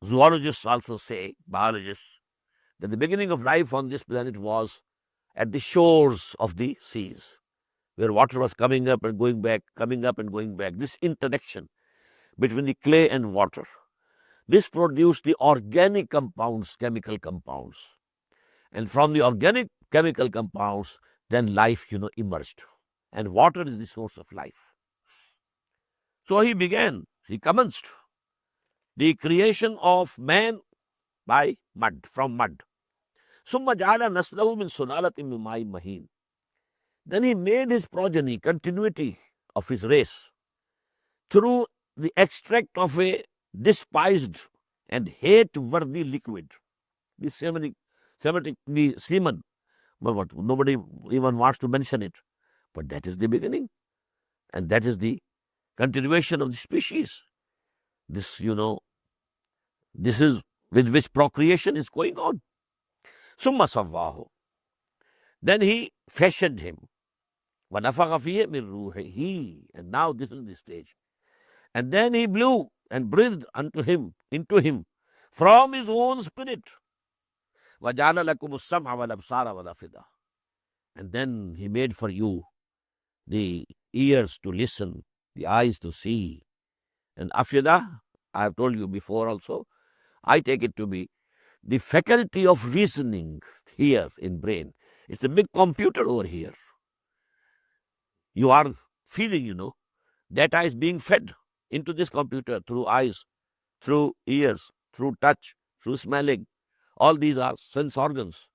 zoologists also say, biologists, that the beginning of life on this planet was at the shores of the seas, where water was coming up and going back, coming up and going back. This interaction between the clay and water, this produced the organic compounds, chemical compounds. And from the organic chemical compounds, then life, emerged. And water is the source of life. So he commenced the creation of man by mud, from mud. ثُمَّ جَعَلَ نَسْلَهُ مِنْ سُلَالَةٍ مِنْ مَاءٍ مَهِينٍ. Then he made his progeny, continuity of his race, through the extract of a despised and hate-worthy liquid. The Semitic semen. But nobody even wants to mention it. But that is the beginning. And that is the continuation of the species. This, this is with which procreation is going on. Summa savvahu. Then he fashioned him. وَنَفَخَ فِيهِ مِنْ رُوحِهِ. And now this is the stage. And then he blew and breathed into him from his own spirit. وَجَعَلَ لَكُمُ السَّمْعَ وَالْأَبْصَارَ وَالْأَفْئِدَةَ. And then he made for you the ears to listen, the eyes to see. And afida, I have told you before also, I take it to be the faculty of reasoning here in brain. It's a big computer over here. You are feeling, data is being fed into this computer through eyes, through ears, through touch, through smelling. All these are sense organs.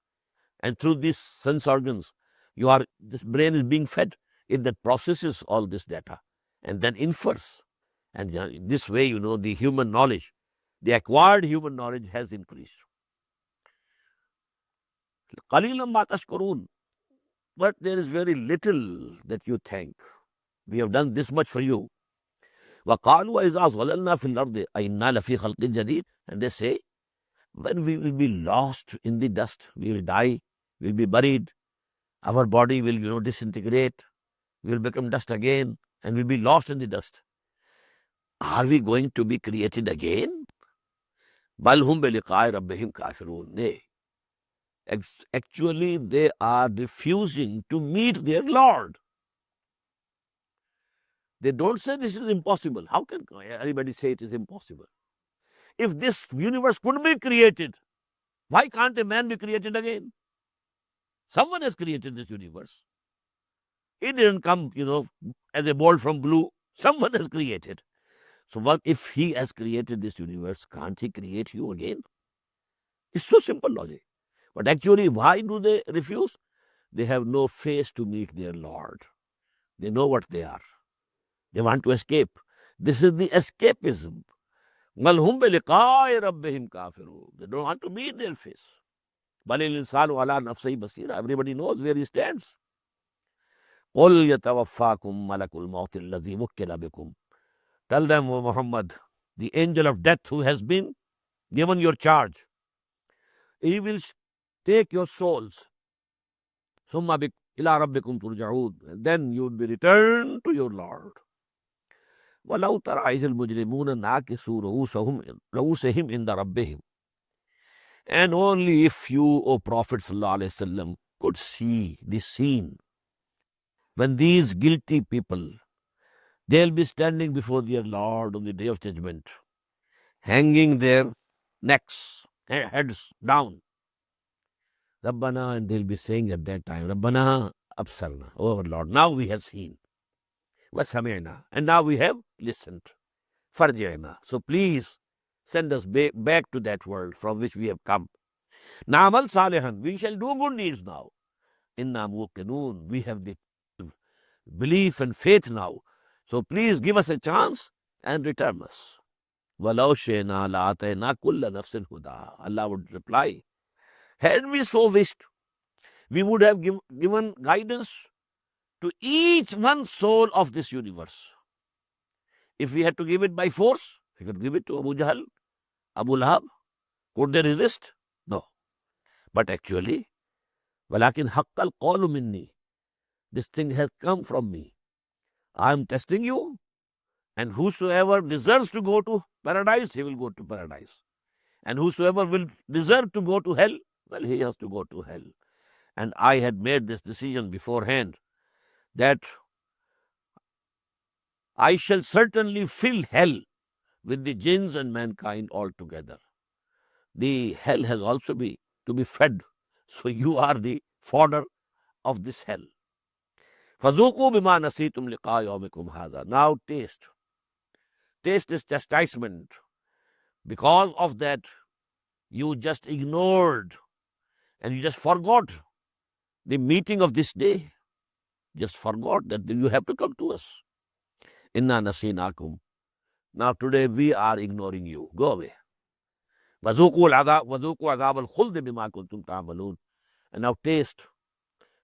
And through these sense organs, this brain is being fed. It that processes all this data and then infers. And this way, the human knowledge, the acquired human knowledge has increased. قَلِيلًا مَا تَشْكُرُونَ. But there is very little that you thank. We have done this much for you. وَقَالُوا إِذَا ظَلَلْنَا فِي الْأَرْضِ أَإِنَّا لَفِي خَلْقٍ جَدِيدٍ. And they say, when we will be lost in the dust, we will die, we will be buried, our body will, disintegrate, we will become dust again, and we will be lost in the dust. Are we going to be created again? بَلْ هُمْ بِلِقَاءِ رَبِّهِمْ كَافِرُونَ. Nay. Actually, they are refusing to meet their Lord. They don't say this is impossible. How can anybody say it is impossible? If this universe could be created, why can't a man be created again? Someone has created this universe. It didn't come, as a bolt from blue. Someone has created. So what if he has created this universe, can't he create you again? It's so simple logic. But actually, why do they refuse? They have no face to meet their Lord. They know what they are. They want to escape. This is the escapism. بَلْ هُمْ بِلِقَاءِ رَبِّهِمْ كَافِرُونَ. They don't want to meet their face. Balil insanu ala nafsihi basira. Everybody knows where he stands. قُلْ يَتَوَفَّاكُمْ مَلَكُ الْمَوْتِ الَّذِي وُكِّلَ بِكُمْ. Tell them, O Muhammad, the angel of death who has been given your charge, he will take your souls. ثُمَّ إِلَىٰ رَبِّكُمْ تُرْجَعُونَ. And then you will be returned to your Lord. وَلَوْ تَرَىٰ إِذِ الْمُجْرِمُونَ نَاكِسُو رُءُوسِهِمْ عِندَ رَبِّهِمْ. And only if you, O Prophet ﷺ, could see the scene when these guilty people, they'll be standing before their Lord on the day of judgment, hanging their necks, heads down. Rabbana, and they'll be saying at that time, Rabbana absarna, O our Lord, now we have seen. Wasami'na, and now we have listened. Farji'na, so please send us back to that world from which we have come. Na'amal salihan, we shall do good deeds now. Inna muqinun, we have the belief and faith now. So please give us a chance and return us. Walau shayna la'atayna kulla nafsin huda. Allah would reply, had we so wished, we would have given guidance to each one soul of this universe. If we had to give it by force, we could give it to Abu Jahl, Abu Lahab. Could they resist? No. But actually, walakin haqqal qawlu minni. This thing has come from me. I am testing you, and whosoever deserves to go to paradise, he will go to paradise. And whosoever will deserve to go to hell, well, he has to go to hell. And I had made this decision beforehand that I shall certainly fill hell with the jinns and mankind altogether. The hell has also to be fed. So you are the fodder of this hell. فَذُوقُوا بِمَا نَسِيتُمْ لِقَاءَ يَوْمِكُمْ هَذَا. Now taste this chastisement. Because of that, you just ignored and you just forgot the meeting of this day. Just forgot that you have to come to us. Inna nasinakum. Now today we are ignoring you. Go away. وَذُوقُوا عَذَابَ الْخُلْدِ بِمَا كُنْتُمْ تَعْمَلُونَ. And now taste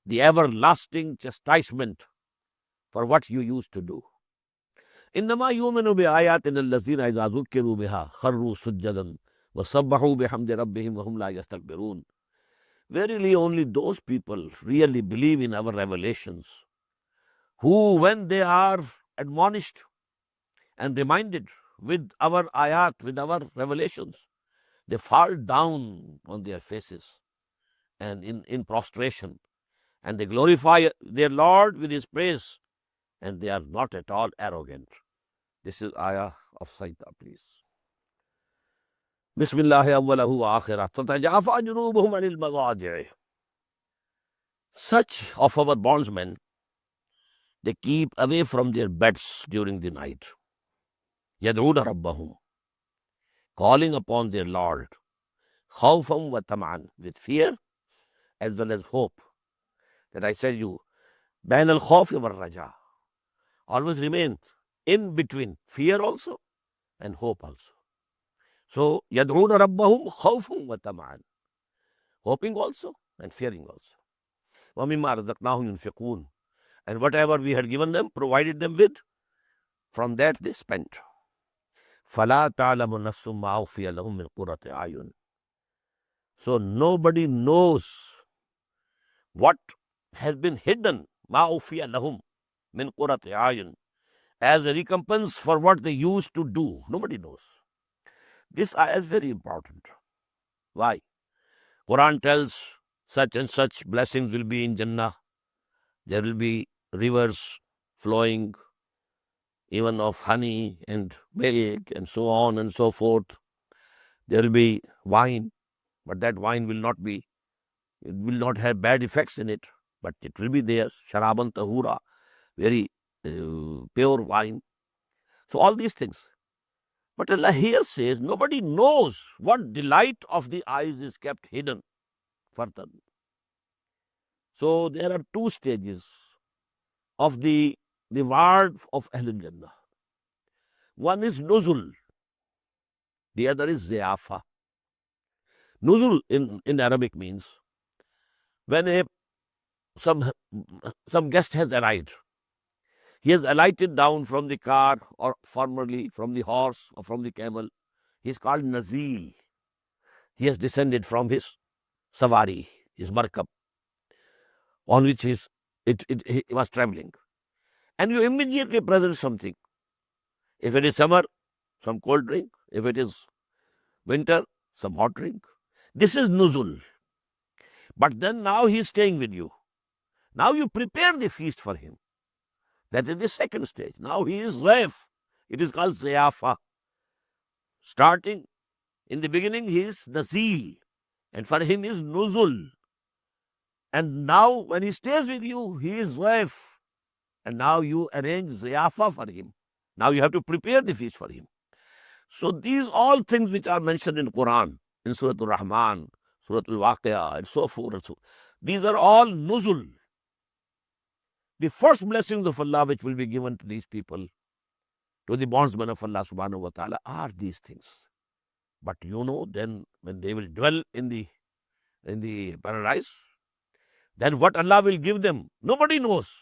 the everlasting chastisement for what you used to do. إِنَّمَا يُؤْمِنُ بِآيَاتِنَا الَّذِينَ إِذَا ذُكِّرُوا بِهَا خَرُّوا سُجَّدًا وَسَبَّحُوا بِحَمْدِ رَبِّهِمْ وَهُمْ لَا يَسْتَكْبِرُونَ. Verily, only those people really believe in our revelations who, when they are admonished and reminded with our ayat, with our revelations, they fall down on their faces and in prostration, and they glorify their Lord with His praise, and they are not at all arrogant. This is ayah of Sajda, please. Bismillah awwalahu wa akhirah. Tatajafa junubuhum anil madaji'. Such of our bondsmen, they keep away from their beds during the night. Yad'una rabbahum, calling upon their Lord, khawfan wa tam'an, with fear as well as hope. That I said you, bain al khawf wa raja, always remain in between fear also and hope also. So yad'una rabbahum khawfan wa tam'an, hoping also and fearing also. Wa mimma razaqnahum yunfiqun, and whatever we had given them, provided them with, from that they spent. فَلَا تَعْلَمُ نَفْسٌ مَا أُخْفِيَ لَهُم مِّن قُرَّةِ أَعْيُنٍ. So nobody knows what has been hidden, مَا أُخْفِيَ لَهُم مِّن قُرَّةِ أَعْيُنٍ, as a recompense for what they used to do. Nobody knows. This ayah is very important. Why? Quran tells such and such blessings will be in Jannah. There will be rivers flowing, even of honey and milk and so on and so forth. There will be wine, but that wine will not have bad effects in it, but it will be there. Sharaban tahura, very pure wine. So all these things. But Allah here says nobody knows what delight of the eyes is kept hidden further. So there are two stages of the word of Ahlul Jannah. One is nuzul, the other is ziyafa. Nuzul in Arabic means when some guest has arrived. He has alighted down from the car or formerly from the horse or from the camel. He is called Nazil. He has descended from his savari, his markab, on which he was traveling. And you immediately present something. If it is summer, some cold drink. If it is winter, some hot drink. This is nuzul. But then now he is staying with you. Now you prepare the feast for him. That is the second stage. Now he is zayf. It is called ziyafa. Starting in the beginning, he is nazil. And for him is nuzul. And now when he stays with you, he is zayf. And now you arrange ziyafa for him. Now you have to prepare the feast for him. So these all things which are mentioned in Quran, in Surah Al-Rahman, Surah Al-Waqi'ah, and so forth, these are all nuzul. The first blessings of Allah which will be given to these people, to the bondsmen of Allah subhanahu wa ta'ala, are these things. But then when they will dwell in the paradise, then what Allah will give them, nobody knows.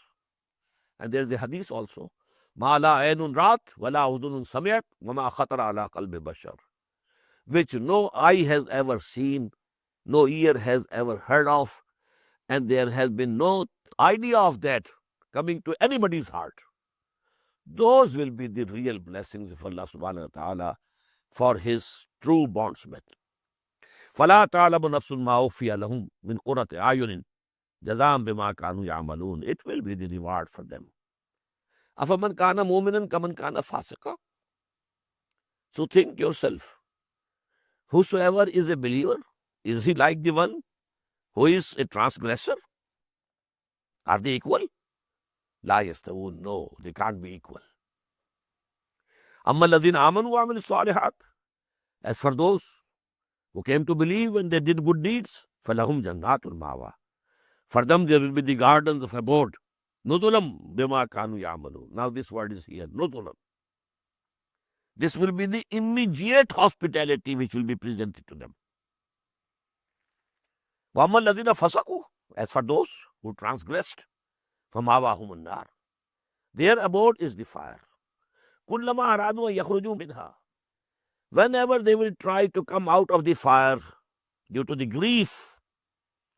And there is a hadith also, Ma la aynun rat, wa la udunun sami'at, wa ma khatara ala qalbi bashar, which no eye has ever seen, no ear has ever heard of, and there has been no idea of that coming to anybody's heart. Those will be the real blessings of Allah subhanahu wa ta'ala for his true bondsmen. فَلَا تَعْلَمُ نَفْسٌ مَا أُخْفِيَ لَهُم مِّن قُرَّةِ أَعْيُنٍ جَزَاءً بِمَا كَانُوا يَعْمَلُونَ. It will be the reward for them. أَفَمَنْ كَانَ مُؤْمِنًا كَمَنْ كَانَ فَاسِقًا. So think yourself, whosoever is a believer, is he like the one who is a transgressor? Are they equal? La yastawun. No, they can't be equal. Amma alladhina amanu wa amilu salihat. As for those who came to believe and they did good deeds, falahum jannatul mawa. For them there will be the gardens of abode. Nuzulam bima kanu ya'malu. Now this word is here, nuzulam. This will be the immediate hospitality which will be presented to them. Wa amma alladhina fasaku. As for those who transgressed, famawahum an-nar. Their abode is the fire. Kullama aradu an yakhruju minha. Whenever they will try to come out of the fire due to the grief,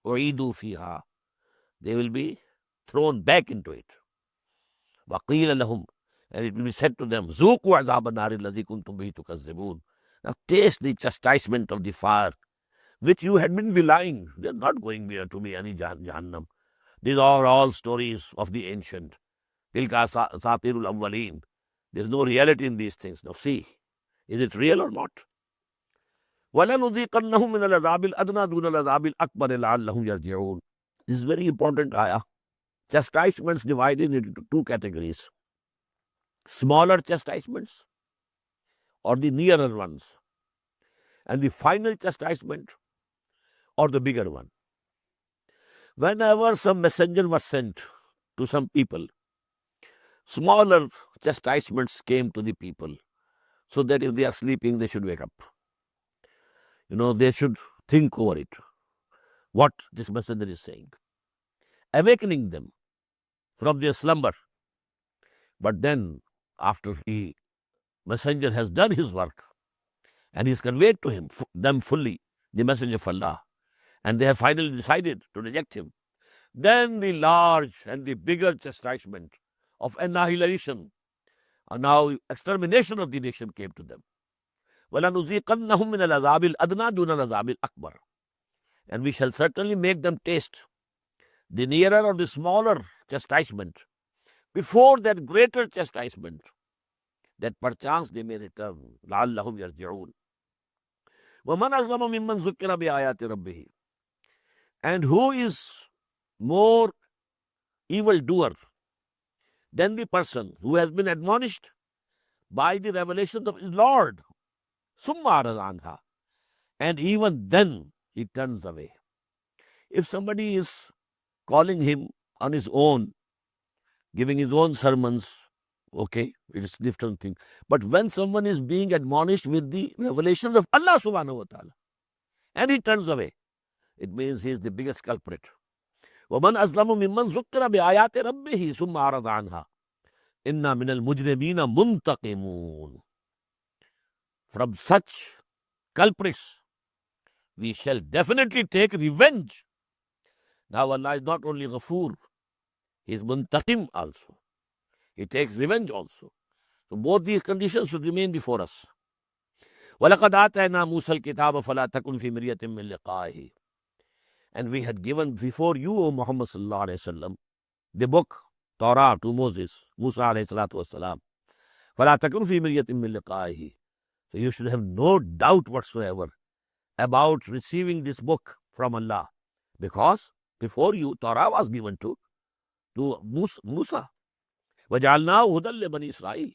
u'idu fiha, they will be thrown back into it. Waqila lahum, and it will be said to them, Zuqu azab an-nari alladhi kuntum bihi tukazzibun. Now taste the chastisement of the fire which you had been belying. They are not going there to be any Jahannam. These are all stories of the ancient. Tilka asatirul awwaleen. There is no reality in these things. Now see, is it real or not? وَلَنُذِيقَنَّهُم مِّنَ الْعَذَابِ الْأَدْنَىٰ دُونَ الْعَذَابِ الْأَكْبَرِ لَعَلَّهُمْ يَرْجِعُونَ. This is very important ayah. Chastisements divided into two categories. Smaller chastisements or the nearer ones. And the final chastisement or the bigger one. Whenever some messenger was sent to some people, smaller chastisements came to the people, so that if they are sleeping, they should wake up. They should think over it, what this messenger is saying, awakening them from their slumber. But then, after the messenger has done his work and he's conveyed to them fully the message of Allah, and they have finally decided to reject him, then the large and the bigger chastisement of annihilation, and now extermination of the nation, came to them. وَلَنُذِيقَنَّهُم مِّنَ الْعَذَابِ الْأَدْنَىٰ دُونَ الْعَذَابِ الْأَكْبَرِ. And we shall certainly make them taste the nearer or the smaller chastisement before that greater chastisement, that perchance they may return. لَعَلَّهُمْ يَرْجِعُونَ. وَمَنْ أَظْلَمُ مِمَّنْ ذُكِّرَ بِآيَاتِ رَبِّهِ. And who is more evildoer than the person who has been admonished by the revelations of his Lord? Summa arada anha. And even then he turns away. If somebody is calling him on his own, giving his own sermons, okay, it is a different thing. But when someone is being admonished with the revelations of Allah subhanahu wa ta'ala, and he turns away, it means he is the biggest culprit. وَمَنْ أَظْلَمُ مِمَّنْ ذُكِّرَ بِآيَاتِ رَبِّهِ ثُمَّ أَعْرَضَ عَنْهَا إِنَّا مِنَ الْمُجْرِمِينَ مُنْتَقِمُونَ. From such culprits, we shall definitely take revenge. Now Allah is not only Ghafoor, He is Muntaqim also. He takes revenge also. So both these conditions should remain before us. وَلَقَدْ آتَيْنَا مُوسَى الْكِتَابَ فَلَا تَكُنْ فِي مِرْيَةٍ مِّن لِقَائِهِ. And we had given before you, O Muhammad sallallahu alayhi wa sallam, the book, Torah, to Moses, Musa alayhi salatu wasalam. فَلَا تَكُنْ فِي مِرْيَةٍ مِّن لِقَائِهِ. So you should have no doubt whatsoever about receiving this book from Allah. Because before you, Torah was given to Musa. وَجَعَلْنَاهُ هُدًى لِبَنِي إِسْرَائِيلَ.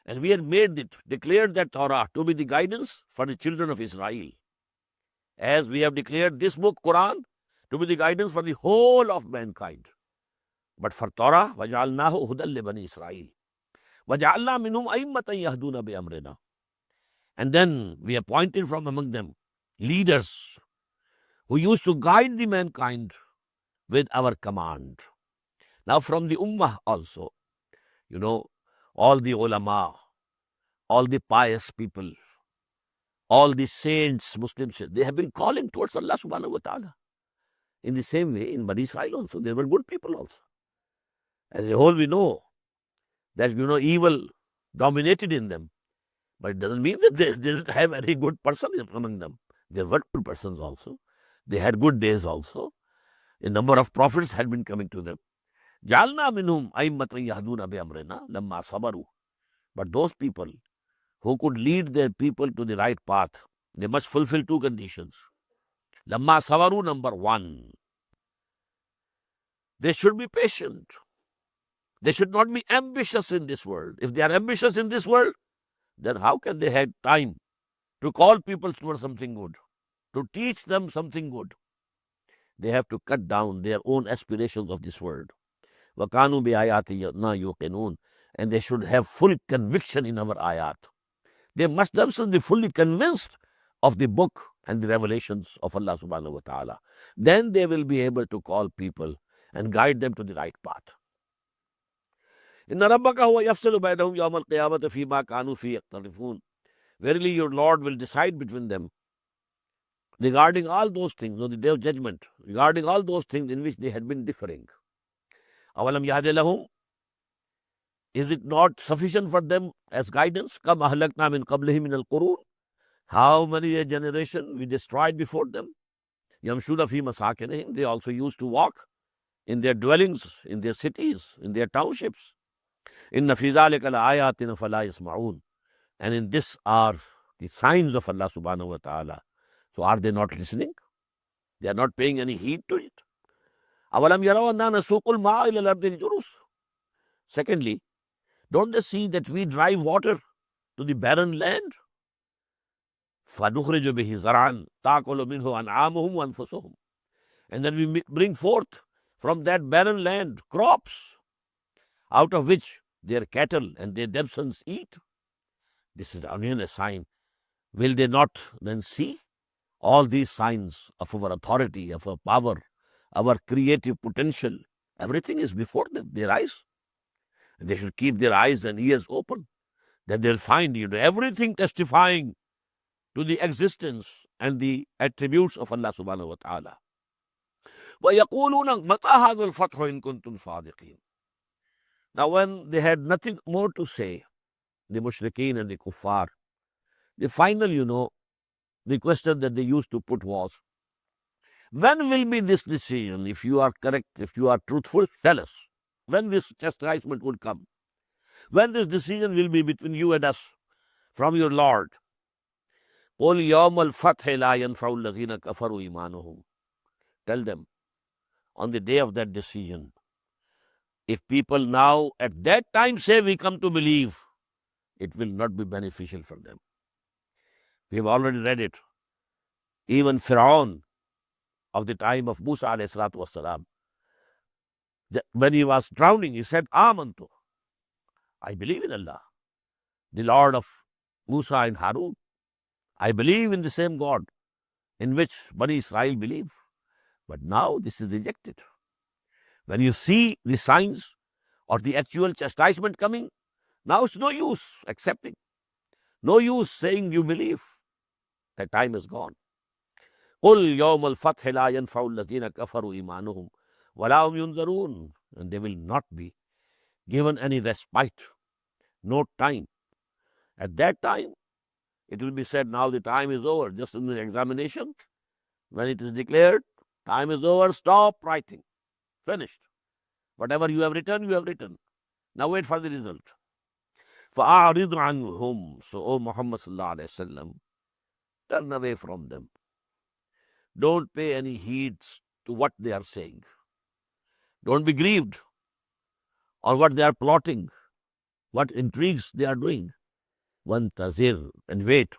And we had made it, declared that Torah to be the guidance for the children of Israel. As we have declared this book, Quran, to be the guidance for the whole of mankind. But for Torah, وَجَعَلْنَاهُ هُدًى لِبَنِي إِسْرَائِيلَ وَجَعَلْنَا مِنْهُمْ أَئِمَّةً يَهْدُونَ بِأَمْرِنَا. And then we appointed from among them leaders who used to guide the mankind with our command. Now from the Ummah also, all the ulama, all the pious people, all the saints, Muslims, they have been calling towards Allah subhanahu wa ta'ala. In the same way, in Bani Israel also, there were good people also. As a whole, we know that, evil dominated in them. But it doesn't mean that they didn't have any good person among them. There were good persons also. They had good days also. A number of prophets had been coming to them. جَعَلْنَا مِنْهُمْ أَئِمَّةً يَهْدُونَ بِأَمْرِنَا لَمَّا صَبَرُوا. But those people who could lead their people to the right path, they must fulfill two conditions. لَمَّا صَبَرُوا, number one, they should be patient. They should not be ambitious in this world. If they are ambitious in this world, then how can they have time to call people towards something good, to teach them something good? They have to cut down their own aspirations of this world. وَكَانُوا بِآيَاتِنَا يُوقِنُونَ. And they should have full conviction in our ayat. They must themselves be fully convinced of the book and the revelations of Allah subhanahu wa ta'ala. Then they will be able to call people and guide them to the right path. إِنَّ رَبَّكَ هُوَ يَفْصِلُ بَيْنَهُمْ يَوْمَ الْقِيَامَةِ فِيمَا كَانُوا فِيهِ يَخْتَلِفُونَ. Verily your Lord will decide between them regarding all those things, on the day of judgment, regarding all those things in which they had been differing. أَوَلَمْ يَهْدِ لَهُمْ. Is it not sufficient for them as guidance? كَمْ أَهْلَكْنَا مِنْ قَبْلِهِمْ مِنَ الْقُرُونِ. How many a generation we destroyed before them? يَمْشُونَ فِي مَسَاكِنِهِمْ. They also used to walk in their dwellings, in their cities, in their townships. إِنَّ فِي ذَلِكَ لَآيَاتٍ فَلَا يَسْمَعُونَ. And in this are the signs of Allah subhanahu wa ta'ala. So are they not listening? They are not paying any heed to it. أَوَلَمْ يَرَوْا أَنَّا نَسُوقُ الْمَاءَ إِلَى الْأَرْضِ الْجُرُزِ. Secondly, don't they see that we drive water to the barren land? فَنُخْرِجُ بِهِ زَرْعًا تَأْكُلُ مِنْهُ أَنْعَامُهُمْ وَأَنْفُسُهُمْ. And then we bring forth from that barren land crops, out of which their cattle and their themselves eat. This is again a sign. Will they not then see all these signs of our authority, of our power, our creative potential? Everything is before them, their eyes. They should keep their eyes and ears open. Then they'll find everything testifying to the existence and the attributes of Allah subhanahu wa ta'ala. وَيَقُولُونَ مَتَى هَذَا الْفَتْحُ إِن كُنتُمْ صَادِقِينَ. Now when they had nothing more to say, the mushrikeen and the kuffar, the final, the question that they used to put was, when will be this decision? If you are correct, if you are truthful, tell us. When this chastisement would come? When this decision will be between you and us from your Lord? قُلْ يَوْمَ الْفَتْحِ لَا يَنْفَعُ الَّذِينَ كَفَرُوا إِيمَانُهُمْ. Tell them, on the day of that decision, if people now at that time say we come to believe, it will not be beneficial for them. We have already read it. Even Fir'aun of the time of Musa alayhi salatu wasalam, when he was drowning, he said, Amantu, I believe in Allah, the Lord of Musa and Harun. I believe in the same God. in which Bani Israel believe. But now this is rejected. When you see the signs or the actual chastisement coming, now it's no use accepting, no use saying you believe. That time is gone. قُلْ يَوْمَ الْفَتْحِ لَا يَنْفَعُ الَّذِينَ كَفَرُوا إِيمَانُهُمْ وَلَا هُمْ يُنْذَرُونَ. And they will not be given any respite, no time. At that time, it will be said, now the time is over. Just in the examination, when it is declared, time is over, stop writing. Finished. Whatever you have written, you have written. Now wait for the result. فَأَعْرِضْ عَنْهُمْ. So, O Muhammad sallallahu alayhi wa sallam, turn away from them. Don't pay any heed to what they are saying. Don't be grieved on what they are plotting, what intrigues they are doing. وَانْتَظِرْ, and wait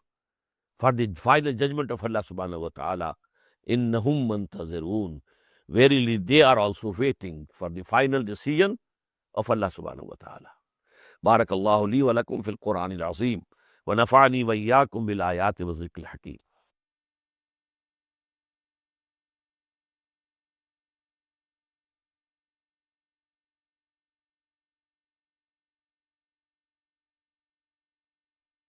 for the final judgment of Allah subhanahu wa ta'ala. إِنَّهُمْ مُنْتَظِرُونَ. Verily, they are also waiting for the final decision of Allah subhanahu wa ta'ala. بارك الله لي ولكم في القرآن العظيم ونفعني وإياكم بالآيات والذكر الحكيم.